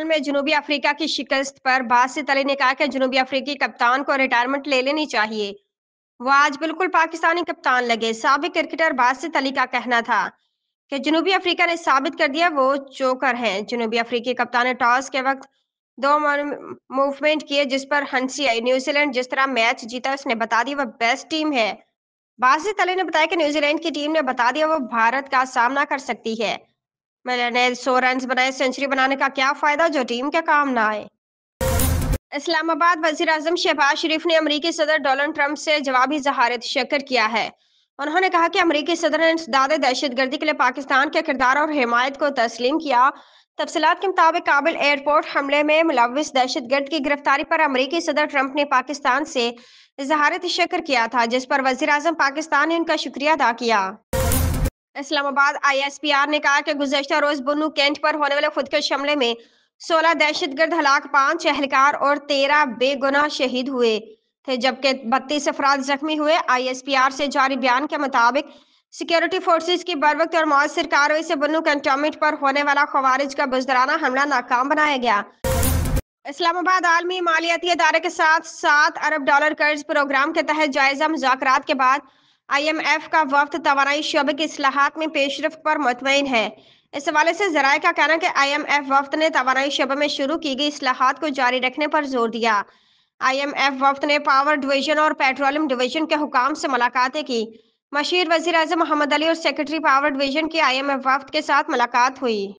में जनूबी अफ्रीका की शिकस्त पर बासित अली ने कहा कि जनूबी अफ्रीकी कप्तान को रिटायरमेंट ले लेनी चाहिए। वो आज बिल्कुल पाकिस्तानी कप्तान लगे। साबिक क्रिकेटर बासित अली का कहना था कि जनूबी अफ्रीका ने साबित कर दिया वो जोकर हैं। जनूबी अफ्रीकी कप्तान ने टॉस के वक्त दो मूवमेंट किए जिस पर हंसी आई। न्यूजीलैंड जिस तरह मैच जीता उसने बता दिया वो बेस्ट टीम है। बासित अली ने बताया कि न्यूजीलैंड की टीम ने बता दिया वो भारत का सामना कर सकती है। मैंने 100 रन बनाए, सेंचुरी बनाने का क्या फायदा जो टीम के काम ना आए। इस्लामाबाद वजीर आजम शहबाज शरीफ ने अमरीकी सदर डोनाल्ड ट्रंप से जवाबी इजहार शक्र किया है। उन्होंने कहा कि अमरीकी सदर ने इंसदाद दहशतगर्दी के लिए पाकिस्तान के किरदार और हिमायत को तस्लीम किया। तफसीलात के मुताबिक काबिल एयरपोर्ट हमले में मुलविस दहशतगर्द की गिरफ्तारी पर अमरीकी सदर ट्रंप ने पाकिस्तान से इजहार शक्र किया था, जिस पर वजीर आजम पाकिस्तान ने उनका शुक्रिया अदा किया। इस्लामाबाद ISPR ने कहा कि गुज़श्ता रोज बुन्नू कैंट पर होने वाले खुदकुश हमले में 16 दहशतगर्द हलाक, 5 एहलकार और 13 बेगुनाह शहीद हुए थे, जबकि 32 अफराद जख्मी हुए। ISPR से जारी बयान के मुताबिक सिक्योरिटी फोर्सेज की बरवक्त और मौसर कार्रवाई से बुन्नू कैंटोनमेंट पर होने वाला खवारिज का बुजदराना हमला नाकाम बनाया गया। इस्लामाबाद आलमी मालियाती इदारे के साथ $7 अरब कर्ज प्रोग्राम के तहत जायजा मुज़ाकरात के बाद IMF का वफ्द तवानाई शोबे की इस्लाहात में पेशरफ्त पर मुतमईन है। इस हवाले से ज़राए का कहना है कि IMF वफ्द ने तवानाई शोबे में शुरू की गई इस्लाहात को जारी रखने पर जोर दिया। IMF वफ्द ने पावर डिवीजन और पेट्रोलियम डिवीजन के हुकाम से मुलाकातें की। मशीर वजीर आजम मोहम्मद अली और सेक्रेटरी पावर डिवीजन की IMF वफ्द के साथ मुलाकात हुई।